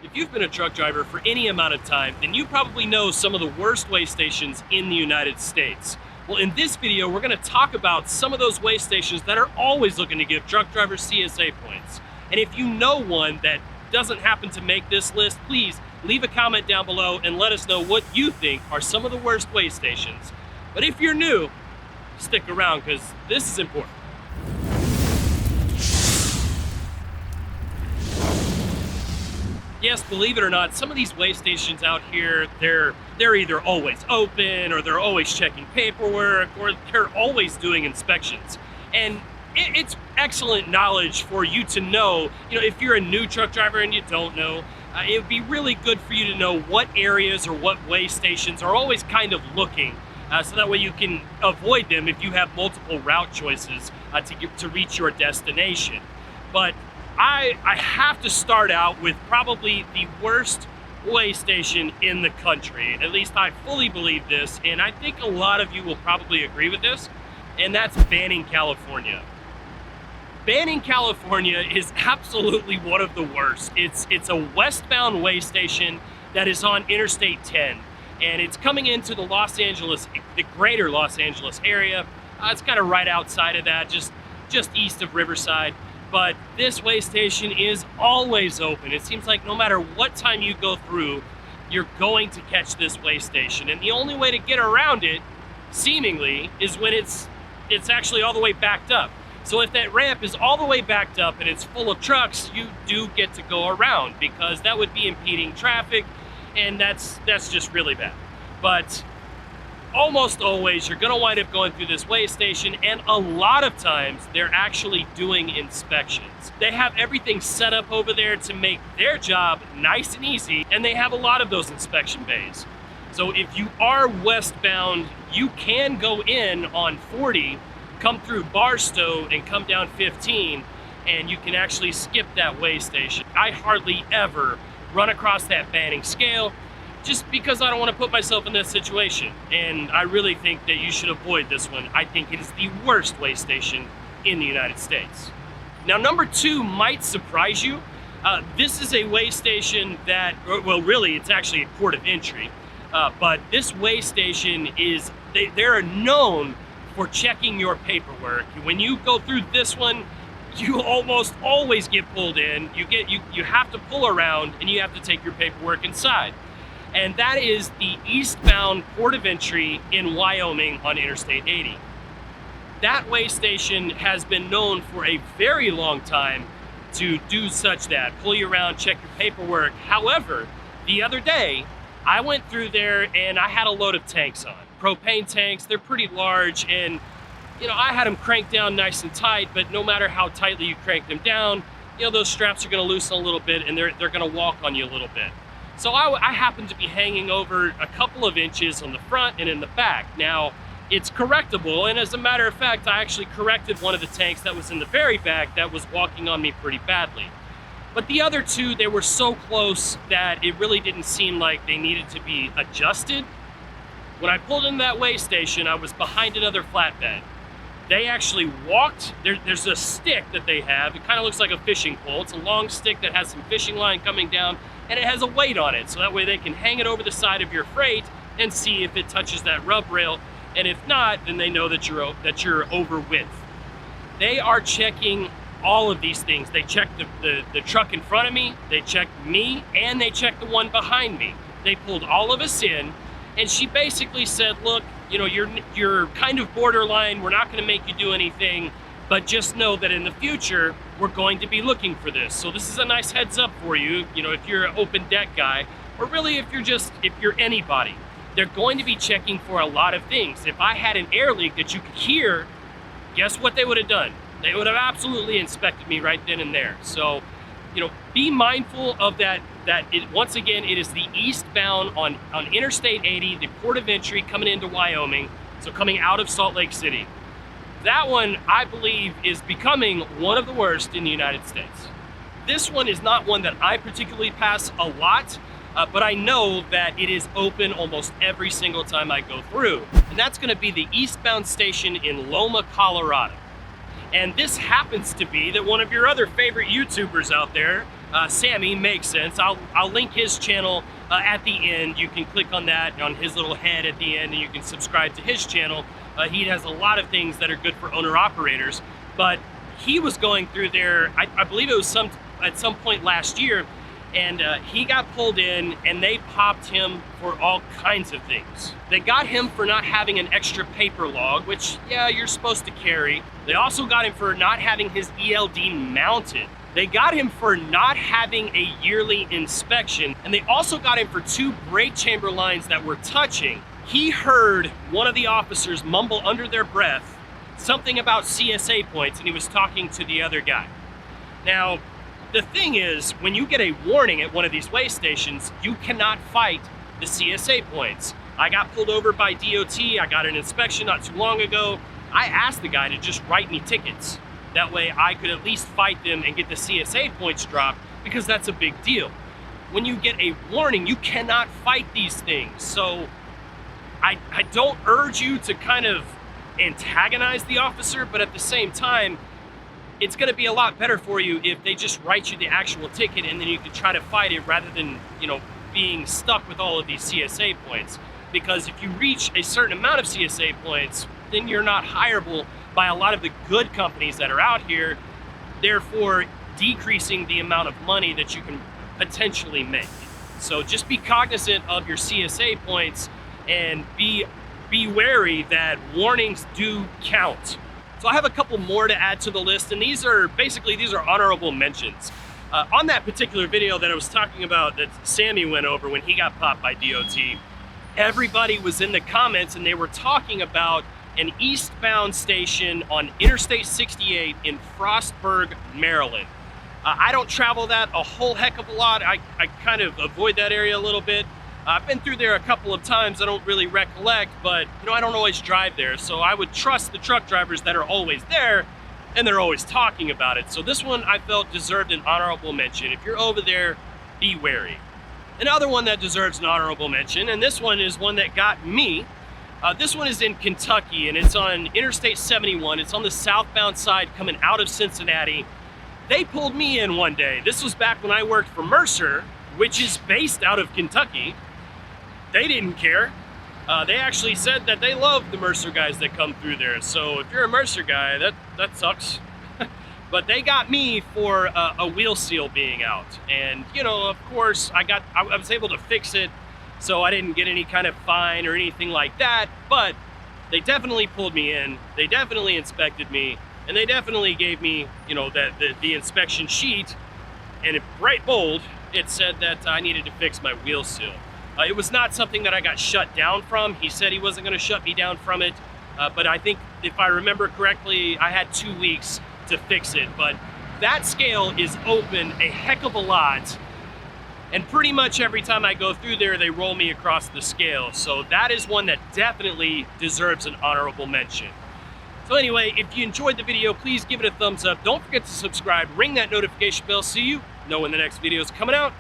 If you've been a truck driver for any amount of time, then you probably know some of the worst weigh stations in the United States. Well, in this video, we're gonna talk about some of those weigh stations that are always looking to give truck drivers CSA points. And if you know one that doesn't happen to make this list, please leave a comment down below and let us know what you think are some of the worst weigh stations. But if you're new, stick around because this is important. Yes, believe it or not, some of these weigh stations out here, they're either always open or they're always checking paperwork or they're always doing inspections. And it's excellent knowledge for you to know, if you're a new truck driver and you don't know, it would be really good for you to know what areas or what weigh stations are always kind of looking, so that way you can avoid them if you have multiple route choices to reach your destination. But I have to start out with probably the worst weigh station in the country. At least I fully believe this, and I think a lot of you will probably agree with this, and that's Banning, California. Banning, California is absolutely one of the worst. It's a westbound weigh station that is on Interstate 10, and it's coming into the greater Los Angeles area. It's kind of right outside of that, just east of Riverside. But this weigh station is always open. It seems like no matter what time you go through, you're going to catch this weigh station. And the only way to get around it, seemingly, is when it's actually all the way backed up. So if that ramp is all the way backed up and it's full of trucks, you do get to go around because that would be impeding traffic, and that's just really bad. But almost always you're gonna wind up going through this weigh station, and a lot of times they're actually doing inspections. They have everything set up over there to make their job nice and easy, and they have a lot of those inspection bays. So if you are westbound, you can go in on 40, come through Barstow and come down 15, and you can actually skip that weigh station. I hardly ever run across that Banning scale, just because I don't want to put myself in this situation. And I really think that you should avoid this one. I think it is the worst weigh station in the United States. Now, number 2 might surprise you. This is a weigh station that, well, really, it's actually a port of entry. But this weigh station they're known for checking your paperwork. When you go through this one, you almost always get pulled in. You have to pull around and you have to take your paperwork inside. And that is the eastbound port of entry in Wyoming on Interstate 80. That weigh station has been known for a very long time to do such that, pull you around, check your paperwork. However, the other day, I went through there and I had a load of tanks on. Propane tanks, they're pretty large, and I had them cranked down nice and tight, but no matter how tightly you crank them down, those straps are gonna loosen a little bit and they're gonna walk on you a little bit. So I happened to be hanging over a couple of inches on the front and in the back. Now, it's correctable, and as a matter of fact, I actually corrected one of the tanks that was in the very back that was walking on me pretty badly. But the other two, they were so close that it really didn't seem like they needed to be adjusted. When I pulled into that weigh station, I was behind another flatbed. They actually walked, there's a stick that they have, it kind of looks like a fishing pole. It's a long stick that has some fishing line coming down, and it has a weight on it, so that way they can hang it over the side of your freight and see if it touches that rub rail, and if not, then they know that you're over width. They are checking all of these things. They check the truck in front of me, they check me, and they check the one behind me. They pulled all of us in, and she basically said, look, you're kind of borderline, we're not gonna make you do anything, but just know that in the future, we're going to be looking for this. So this is a nice heads up for you, if you're an open deck guy, or really if you're anybody. They're going to be checking for a lot of things. If I had an air leak that you could hear, guess what they would have done? They would have absolutely inspected me right then and there. So, be mindful of that. Once again, it is the eastbound on Interstate 80, the port of entry coming into Wyoming, so coming out of Salt Lake City. That one, I believe, is becoming one of the worst in the United States. This one is not one that I particularly pass a lot, but I know that it is open almost every single time I go through. And that's gonna be the eastbound station in Loma, Colorado. And this happens to be that one of your other favorite YouTubers out there Sammy makes sense. I'll link his channel at the end. You can click on that, on his little head at the end, and you can subscribe to his channel. He has a lot of things that are good for owner-operators, but he was going through there, I believe it was at some point last year, and he got pulled in and they popped him for all kinds of things. They got him for not having an extra paper log, which, yeah, you're supposed to carry. They also got him for not having his ELD mounted. They got him for not having a yearly inspection, and they also got him for 2 brake chamber lines that were touching. He heard one of the officers mumble under their breath something about CSA points, and he was talking to the other guy. Now, the thing is, when you get a warning at one of these way stations, you cannot fight the CSA points. I got pulled over by DOT, I got an inspection not too long ago. I asked the guy to just write me tickets. That way I could at least fight them and get the CSA points dropped, because that's a big deal. When you get a warning, you cannot fight these things. So I don't urge you to kind of antagonize the officer, but at the same time, it's going to be a lot better for you if they just write you the actual ticket and then you can try to fight it rather than, you know, being stuck with all of these CSA points. Because if you reach a certain amount of CSA points, then you're not hireable by a lot of the good companies that are out here, therefore decreasing the amount of money that you can potentially make. So just be cognizant of your CSA points and be wary that warnings do count. So I have a couple more to add to the list, and these are honorable mentions. On that particular video that I was talking about that Sammy went over when he got popped by DOT, everybody was in the comments and they were talking about an eastbound station on Interstate 68 in Frostburg, Maryland. I don't travel that a whole heck of a lot. I kind of avoid that area a little bit. I've been through there a couple of times. I don't really recollect, but you know, I don't always drive there. So I would trust the truck drivers that are always there and they're always talking about it. So this one I felt deserved an honorable mention. If you're over there, be wary. Another one that deserves an honorable mention, and this one is one that got me. This one is in Kentucky and it's on Interstate 71. It's on the southbound side coming out of Cincinnati. They pulled me in one day. This was back when I worked for Mercer, which is based out of Kentucky. They didn't care. They actually said that they love the Mercer guys that come through there. So if you're a Mercer guy, that sucks. But they got me for a wheel seal being out. And you know, of course, I was able to fix it, so I didn't get any kind of fine or anything like that. But they definitely pulled me in. They definitely inspected me. And they definitely gave me, you know, the inspection sheet. And in bright bold, it said that I needed to fix my wheel seal. It was not something that I got shut down from. He said he wasn't going to shut me down from it, but I think if I remember correctly, I had 2 weeks to fix it. But that scale is open a heck of a lot, and pretty much every time I go through there, they roll me across the scale. So that is one that definitely deserves an honorable mention. So anyway, if you enjoyed the video, please give it a thumbs up. Don't forget to subscribe, ring that notification bell so you know when the next video is coming out.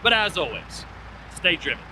But as always, stay driven.